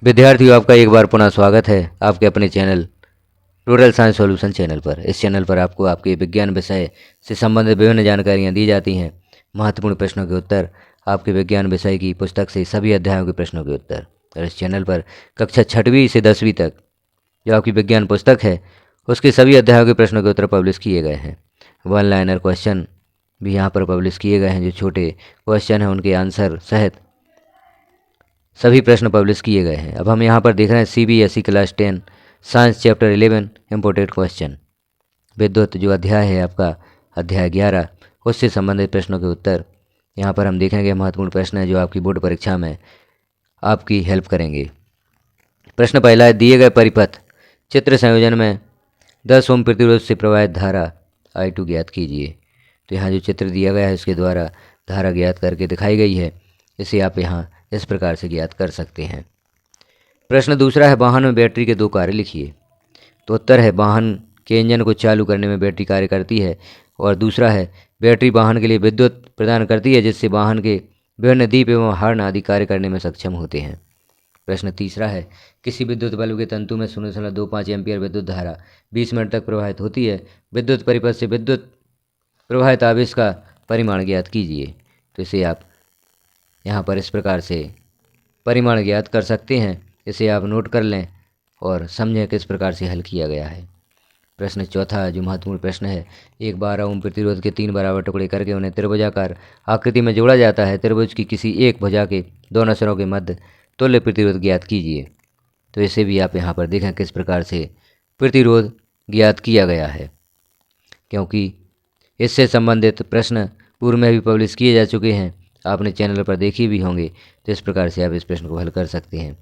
विद्यार्थियों, आपका एक बार पुनः स्वागत है आपके अपने channel total science solution channel पर। इस चैनल पर आपको आपके विज्ञान विषय से संबंधित विभिन्न जानकारियाँ दी जाती हैं। महत्वपूर्ण प्रश्नों के उत्तर, आपके विज्ञान विषय की पुस्तक से सभी अध्यायों के प्रश्नों के उत्तर। और इस चैनल पर कक्षा 6वीं से 10वीं तक जो आपकी विज्ञान पुस्तक है उसके सभी अध्यायों के प्रश्नों के उत्तर पब्लिश किए गए हैं। वन लाइनर क्वेश्चन भी यहाँ पर पब्लिश किए गए हैं। जो छोटे क्वेश्चन हैं उनके आंसर सहित सभी प्रश्न पब्लिश किए गए हैं। अब हम यहाँ पर देख रहे हैं CBSE class 10 science chapter 11 important question. विद्युत जो अध्याय है आपका अध्याय 11 उससे संबंधित प्रश्नों के उत्तर यहाँ पर हम देखेंगे। महत्वपूर्ण प्रश्न है जो आपकी बोर्ड परीक्षा में आपकी हेल्प करेंगे। प्रश्न पहला है, दिए गए परिपथ चित्र संयोजन में 10 ओम प्रतिरोध से प्रवाहित धारा I2 ज्ञात कीजिए। तो यहाँ जो चित्र दिया गया है उसके द्वारा धारा ज्ञात करके दिखाई गई है। इसे आप यहाँ इस प्रकार से ज्ञात कर सकते हैं। प्रश्न दूसरा है, वाहन में बैटरी के 2 कार्य लिखिए। तो उत्तर है, वाहन के इंजन को चालू करने में बैटरी कार्य करती है। और दूसरा है, बैटरी वाहन के लिए विद्युत प्रदान करती है जिससे वाहन के विभिन्न दीप एवं हॉर्न आदि कार्य करने में सक्षम होते हैं। प्रश्न तीसरा है, किसी विद्युत बल्ब के तंतु में 0.25 एम्पियर विद्युत धारा 20 मिनट तक प्रवाहित होती है। विद्युत परिपथ से विद्युत प्रवाहित आवेश का परिमाण ज्ञात कीजिए। तो इसे आप यहाँ पर इस प्रकार से परिमाण ज्ञात कर सकते हैं। इसे आप नोट कर लें और समझें किस प्रकार से हल किया गया है। प्रश्न चौथा जो महत्वपूर्ण प्रश्न है, एक 12 ओम प्रतिरोध के 3 बराबर टुकड़े करके उन्हें त्रिभुजाकार आकृति में जोड़ा जाता है। त्रिभुज की किसी एक भुजा के दोनों सिरों के मध्य तुल्य प्रतिरोध ज्ञात कीजिए। तो इसे भी आप यहाँ पर देखें किस प्रकार से प्रतिरोध ज्ञात किया गया है, क्योंकि इससे संबंधित प्रश्न पूर्व में भी पब्लिश किए जा चुके हैं, आपने चैनल पर देखे भी होंगे। तो इस प्रकार से आप इस प्रश्न को हल कर सकते हैं।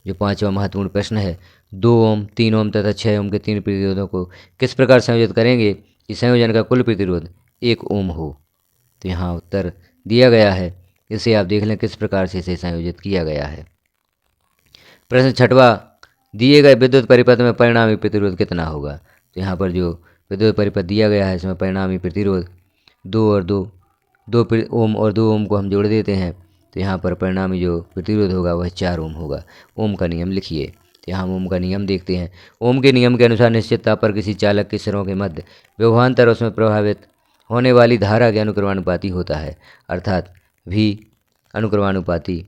जो पांचवा महत्वपूर्ण प्रश्न है, 2 ओम 3 ओम तथा 6 ओम के 3 प्रतिरोधों को किस प्रकार संयोजित करेंगे कि संयोजन का कुल प्रतिरोध 1 ओम हो। तो यहाँ उत्तर दिया गया है, इसे आप देख लें किस प्रकार से इसे संयोजित किया गया है। प्रश्न छठवा, दिए गए विद्युत परिपथ में परिणामी प्रतिरोध कितना होगा। तो यहाँ पर जो विद्युत परिपथ दिया गया है इसमें परिणामी प्रतिरोध 2 ओम और 2 ओम को हम जोड़ देते हैं। तो यहाँ पर परिणामी जो प्रतिरोध होगा वह 4 ओम होगा। ओम का नियम लिखिए। तो यहाँ हम ओम का नियम देखते हैं। ओम के नियम के अनुसार निश्चित ताप पर किसी चालक के सिरों के मध्य विभवांतर उसमें प्रभावित होने वाली धारा के अनुक्रमानुपाती होता है, अर्थात V अनुक्रमानुपाती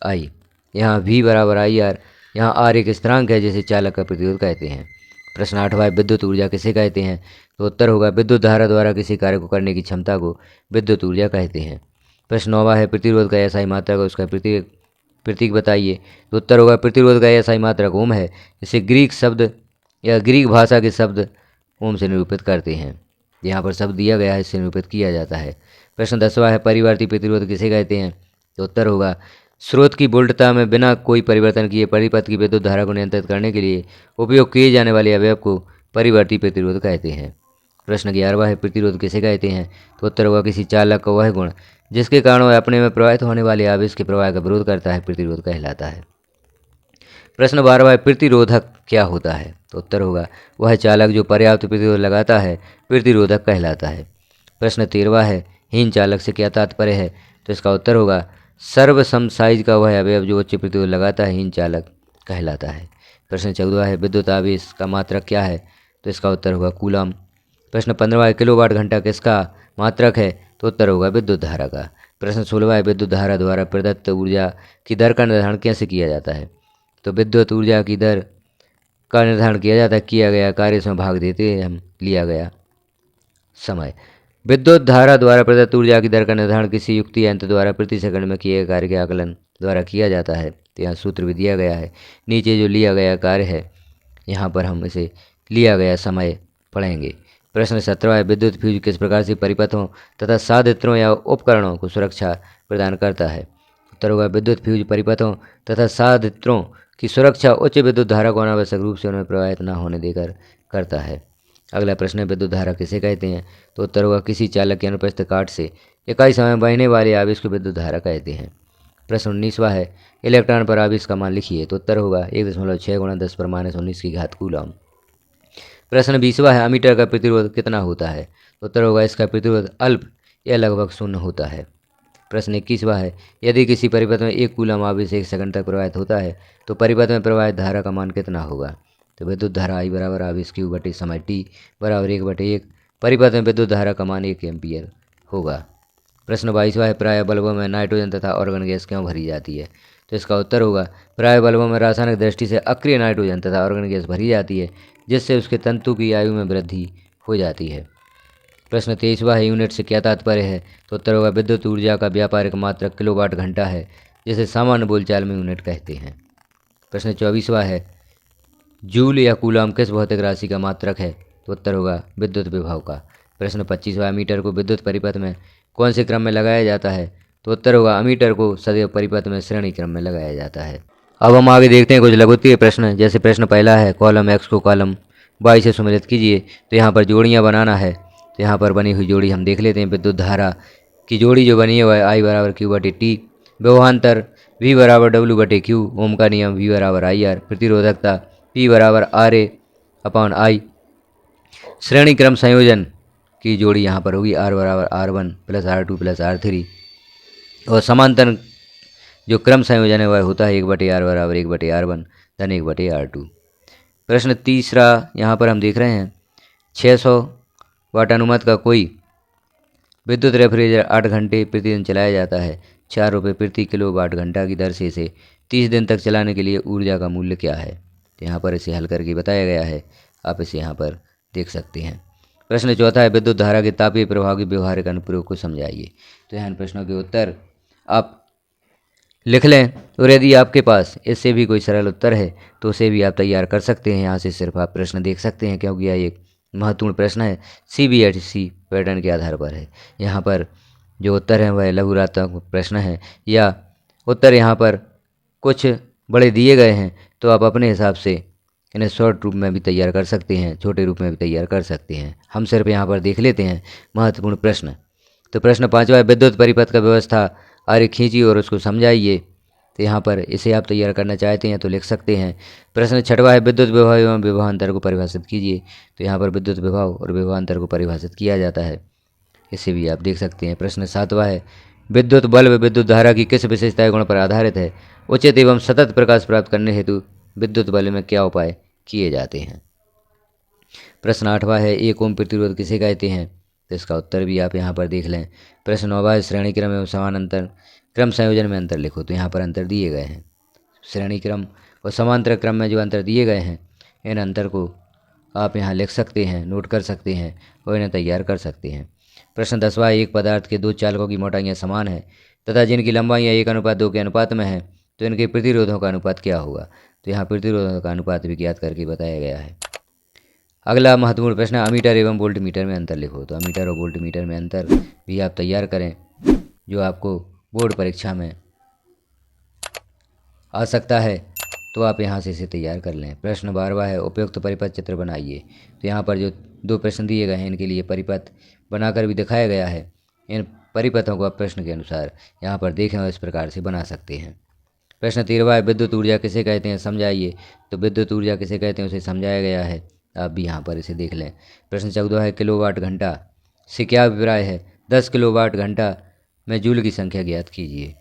I। यहाँ V बराबर IR। यहाँ R एक स्थिरांक है जिसे चालक का प्रतिरोध कहते हैं। प्रश्न 8वां, विद्युत ऊर्जा किसे कहते हैं। तो उत्तर होगा, विद्युत धारा द्वारा किसी कार्य को करने की क्षमता को विद्युत ऊर्जा कहते हैं। प्रश्न 9वां है, प्रतिरोध का SI मात्रक उसका प्रतीक बताइए। तो उत्तर होगा, प्रतिरोध का SI मात्रक ओम है। इसे ग्रीक शब्द या ग्रीक भाषा के शब्द ओम से निरूपित करते हैं। यहाँ पर शब्द दिया गया है, इससे निरूपित किया जाता है। प्रश्न 10वां है, परिवर्ती प्रतिरोध किसे कहते हैं। तो उत्तर होगा, स्रोत की वोल्टता में बिना कोई परिवर्तन किए परिपथ की विद्युत धारा को नियंत्रित करने के लिए उपयोग किए जाने वाले अवयव को परिवर्ती प्रतिरोध कहते हैं। प्रश्न 11वां है, प्रतिरोध किसे कहते हैं। तो उत्तर होगा, किसी चालक का वह गुण जिसके कारण वह अपने में प्रवाहित होने वाले आवेश के प्रवाह का विरोध करता है प्रतिरोध कहलाता है। प्रश्न 12वां है, प्रतिरोधक क्या होता है। तो उत्तर होगा, वह चालक जो पर्याप्त प्रतिरोध लगाता है प्रतिरोधक कहलाता है। प्रश्न 13वां है, हीन चालक से क्या तात्पर्य है। तो इसका उत्तर होगा, सर्वसम साइज का वह अवयव जो उच्च प्रतिरोध लगाता है हीन चालक कहलाता है। प्रश्न 14वां है, विद्युत आवेश का मात्रक क्या है। तो इसका उत्तर होगा कूलम। प्रश्न 15वां है, किलोवाट घंटा किसका मात्रक है। तो उत्तर होगा विद्युत धारा का। प्रश्न 16वां है, विद्युत धारा द्वारा प्रदत्त ऊर्जा की दर का निर्धारण कैसे किया जाता है। तो विद्युत ऊर्जा की दर का निर्धारण किया जाता है, किया गया कार्य इसमें भाग देते हैं हम लिया गया समय। विद्युत धारा द्वारा प्रदत्त ऊर्जा की दर का निर्धारण किसी युक्ति यंत्र द्वारा प्रति सेकंड में किए गए कार्य के आकलन द्वारा किया जाता है। तो यहाँ सूत्र भी दिया गया है। नीचे जो लिया गया कार्य है यहाँ पर हम इसे लिया गया समय पढ़ेंगे। प्रश्न 17वां है, विद्युत फ्यूज किस प्रकार से परिपथों तथा साधित्रों या उपकरणों को सुरक्षा प्रदान करता है। उत्तर होगा, विद्युत फ्यूज परिपथों तथा साधित्रों की सुरक्षा उच्च विद्युत धारा को अनावश्यक रूप से उनमें प्रवाहित न होने देकर करता है। अगला प्रश्न है, विद्युत धारा किसे कहते हैं। तो उत्तर होगा, किसी चालक के अनुपस्थित काट से इकाई समय में बहने वाले आवेश को विद्युत धारा कहते हैं। प्रश्न 19वां है, इलेक्ट्रॉन पर आवेश का मान लिखिए। तो उत्तर होगा 1.6 × 10⁻⁻⁹ कूलम। प्रश्न 20वां है, अमीटर का प्रतिरोध कितना होता है। तो उत्तर होगा, इसका प्रतिरोध अल्प या लगभग 0 होता है। प्रश्न 21वां है, यदि किसी परिपथ में 1 कूलम आवेश 1 सेकंड तक प्रवाहित होता है तो परिपथ में प्रवाहित धारा का मान कितना होगा। तो विद्युत धारा I बराबर आवेश Q बटे समय T बराबर 1/1। परिपथ में विद्युत धारा का मान 1 एम्पीयर होगा। प्रश्न 22वां है, प्रायः बल्बों में नाइट्रोजन तथा ऑर्गन गैस क्यों भरी जाती है। तो इसका उत्तर होगा, प्रायः बल्बों में रासायनिक दृष्टि से अक्रिय नाइट्रोजन तथा ऑर्गन गैस भरी जाती है, जिससे उसके तंतु की आयु में वृद्धि हो जाती है। प्रश्न 23वां है, यूनिट से क्या तात्पर्य है। तो उत्तर होगा, विद्युत ऊर्जा का व्यापारिक मात्रक किलोवाट घंटा है, जिसे सामान्य बोलचाल में यूनिट कहते हैं। प्रश्न 24वां है, जूल या कूलम किस भौतिक राशि का मात्रक है। तो उत्तर होगा, विद्युत विभव का। प्रश्न 25वां, मीटर को विद्युत परिपथ में कौन से क्रम में लगाया जाता है। तो उत्तर होगा, अमीटर को सदैव परिपथ में श्रेणी क्रम में लगाया जाता है। अब हम आगे देखते हैं कुछ लघुत्तरीय प्रश्न। जैसे प्रश्न पहला है, कॉलम x को कॉलम y से सम्मिलित कीजिए। तो यहाँ पर जोड़ियाँ बनाना है। तो यहाँ पर बनी हुई जोड़ी हम देख लेते हैं। विद्युत धारा की जोड़ी जो बनी है वह I बराबर Q बटे T, विभवांतर V बराबर W बटे Q, ओम का नियम V बराबर IR, प्रतिरोधकता P बराबर RA अपॉन I। श्रेणी क्रम संयोजन की जोड़ी यहाँ पर होगी R बराबर R1 plus R2 plus R3, और समांतर जो क्रम संयोजन है वह होता है 1/R बराबर 1/R1 धन 1/R2। प्रश्न तीसरा यहाँ पर हम देख रहे हैं, 600 वाट अनुमत का कोई विद्युत रेफ्रिजरेटर 8 घंटे प्रतिदिन चलाया जाता है। 4 रुपये प्रति किलो वाट घंटा की दर से इसे 30 दिन तक चलाने के लिए ऊर्जा का मूल्य क्या है। तो यहाँ पर इसे हल करके बताया गया है, आप इसे यहाँ पर देख सकते हैं। प्रश्न चौथा है, विद्युत धारा के तापीय प्रभाव के व्यवहारिक अनुप्रयोग को समझाइए। तो यहाँ प्रश्नों के उत्तर आप लिख लें, और यदि आपके पास इससे भी कोई सरल उत्तर है तो उसे भी आप तैयार कर सकते हैं। यहाँ से सिर्फ आप प्रश्न देख सकते हैं, क्योंकि यह एक महत्वपूर्ण प्रश्न है, CBSE पैटर्न के आधार पर है। यहाँ पर जो उत्तर है वह लघुरात्मक प्रश्न है, या उत्तर यहाँ पर कुछ बड़े दिए गए हैं, तो आप अपने हिसाब से इन्हें शॉर्ट रूप में भी तैयार कर सकते हैं, छोटे रूप में भी तैयार कर सकते हैं। हम सिर्फ यहाँ पर देख लेते हैं महत्वपूर्ण प्रश्न। तो प्रश्न 5वां है, विद्युत परिपथ का व्यवस्था आरेख खींचिए और उसको समझाइए। तो यहाँ पर इसे आप तैयार करना चाहते हैं तो लिख सकते हैं। प्रश्न 6वां है, विद्युत विभव एवं विभवांतर को परिभाषित कीजिए। तो यहाँ पर विद्युत विभव और विभवांतर को परिभाषित किया जाता है, इसे भी आप देख सकते हैं। प्रश्न 7वां है, विद्युत बल्ब विद्युत धारा की किस विशेषता गुण पर आधारित है। उचित एवं सतत प्रकाश प्राप्त करने हेतु विद्युत बल्ब में क्या उपाय किए जाते हैं। प्रश्न 8वां है, 1 ओम प्रतिरोध किसे कहते हैं। तो इसका उत्तर भी आप यहाँ पर देख लें। प्रश्न 9वां है, श्रेणी क्रम एवं समानांतर क्रम संयोजन में अंतर लिखो। तो यहाँ पर अंतर दिए गए हैं, श्रेणी क्रम और समांतर क्रम में जो अंतर दिए गए हैं, इन अंतर को आप यहाँ लिख सकते हैं, नोट कर सकते हैं और इन्हें तैयार कर सकते हैं। प्रश्न 10वां, एक पदार्थ के दो चालकों की मोटाइयाँ समान है तथा जिनकी लंबाइयाँ 1:2 के अनुपात में है, तो इनके प्रतिरोधों का अनुपात क्या होगा। तो यहाँ प्रतिरोधों का अनुपात भी ज्ञात करके बताया गया है। अगला महत्वपूर्ण प्रश्न है, अमीटर एवं वोल्ट मीटर में अंतर लिखो। तो अमीटर और वोल्ट मीटर में अंतर भी आप तैयार करें, जो आपको बोर्ड परीक्षा में आ सकता है, तो आप यहाँ से इसे तैयार कर लें। प्रश्न 12वां है, उपयुक्त परिपथ चित्र बनाइए। तो यहाँ पर जो 2 प्रश्न दिए गए हैं, इनके लिए परिपथ बनाकर भी दिखाया गया है। इन परिपथों को आप प्रश्न के अनुसार यहाँ पर देखें और इस प्रकार से बना सकते हैं। प्रश्न 13वां है, विद्युत ऊर्जा किसे कहते हैं, समझाइए। तो विद्युत ऊर्जा किसे कहते हैं उसे समझाया गया है, आप भी यहाँ पर इसे देख लें। प्रश्न 14 है, किलोवाट घंटा से क्या अभिप्राय है। 10 किलोवाट घंटा में जूल की संख्या ज्ञात कीजिए।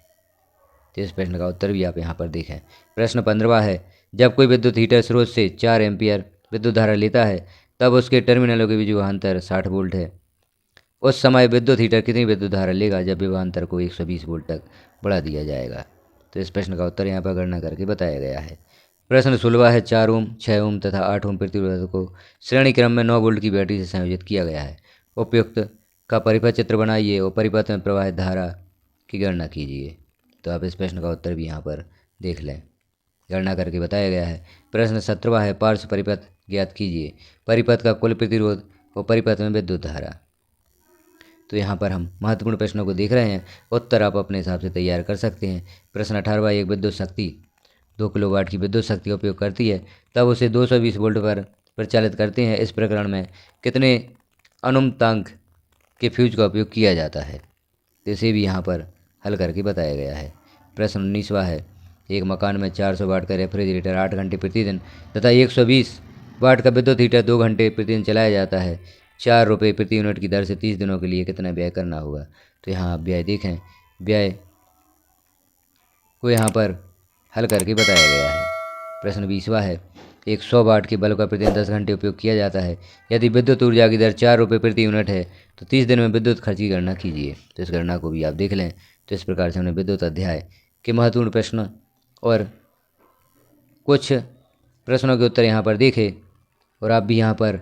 तो इस प्रश्न का उत्तर भी आप यहाँ पर देखें। प्रश्न 15वां है, जब कोई विद्युत हीटर स्रोत से 4 एम्पीयर विद्युत धारा लेता है, तब उसके टर्मिनलों के बीच विभवांतर 60 वोल्ट है। उस समय विद्युत हीटर कितनी विद्युत धारा लेगा जब विभवांतर को 120 वोल्ट तक बढ़ा दिया जाएगा। तो इस प्रश्न का उत्तर यहाँ पर गणना करके बताया गया है। प्रश्न 16वां है, 4 ओम, 6 ओम तथा 8 ओम प्रतिरोधक को श्रेणी क्रम में 9 वोल्ट की बैटरी से संयोजित किया गया है। उपयुक्त का परिपथ चित्र बनाइए और परिपथ में प्रवाहित धारा की गणना कीजिए। तो आप इस प्रश्न का उत्तर भी यहाँ पर देख लें, गणना करके बताया गया है। प्रश्न 17वां है, पार्श्व परिपथ ज्ञात कीजिए। परिपथ का कुल प्रतिरोध और परिपथ में विद्युत धारा। तो यहाँ पर हम महत्वपूर्ण प्रश्नों को देख रहे हैं, उत्तर आप अपने हिसाब से तैयार कर सकते हैं। प्रश्न 18वां, एक विद्युत शक्ति 2 किलोवाट की विद्युत शक्ति का उपयोग करती है, तब उसे 220 वोल्ट पर प्रचालित करते हैं। इस प्रकरण में कितने अनुमतांक के फ्यूज का उपयोग किया जाता है। तो इसे भी यहाँ पर हल करके बताया गया है। प्रश्न 19वां है, एक मकान में 400 वाट का रेफ्रिजरेटर 8 घंटे प्रतिदिन तथा 120 वाट का विद्युत हीटर 2 घंटे प्रतिदिन चलाया जाता है। 4 रुपये प्रति यूनिट की दर से 30 दिनों के लिए कितना व्यय करना होगा। तो यहाँ आप व्यय देखें, व्यय को यहाँ पर हल करके बताया गया है। प्रश्न 20वां है, एक 100 वाट के बल्ब का प्रतिदिन 10 घंटे उपयोग किया जाता है। यदि विद्युत ऊर्जा की दर 4 रुपये प्रति यूनिट है तो 30 दिन में विद्युत खर्च की गणना कीजिए। तो इस गणना को भी आप देख लें। तो इस प्रकार से हमने विद्युत अध्याय के महत्वपूर्ण प्रश्न और कुछ प्रश्नों के उत्तर यहाँ पर देखे। और आप भी यहाँ पर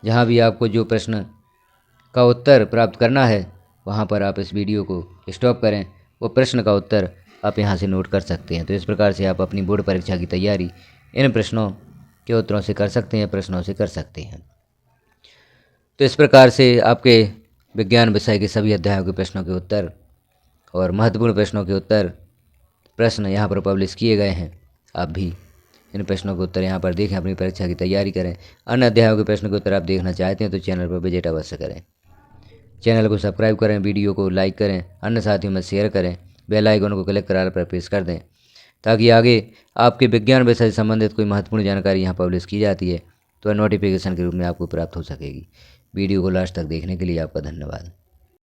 जहाँ भी आपको जो प्रश्न का उत्तर प्राप्त करना है वहाँ पर आप इस वीडियो को स्टॉप करें, वो प्रश्न का उत्तर आप यहाँ से नोट कर सकते हैं। तो इस प्रकार से आप अपनी बोर्ड परीक्षा की तैयारी इन प्रश्नों के उत्तरों से कर सकते हैं, प्रश्नों से कर सकते हैं। तो इस प्रकार से आपके विज्ञान विषय के सभी अध्यायों के प्रश्नों के उत्तर और महत्वपूर्ण प्रश्नों के उत्तर प्रश्न यहाँ पर पब्लिश किए गए हैं। आप भी इन प्रश्नों के उत्तर यहाँ पर देखें, अपनी परीक्षा की तैयारी करें। अन्य अध्यायों के प्रश्नों के उत्तर आप देखना चाहते हैं तो चैनल पर विजिट अवश्य करें। चैनल को सब्सक्राइब करें, वीडियो को लाइक करें, अन्य साथियों में शेयर करें, बेल आइकन को क्लिक कर पर प्रेस कर दें ताकि आगे आपके विज्ञान विषय से संबंधित कोई महत्वपूर्ण जानकारी यहाँ पब्लिश की जाती है तो नोटिफिकेशन के रूप में आपको प्राप्त हो सकेगी। वीडियो को लास्ट तक देखने के लिए आपका धन्यवाद।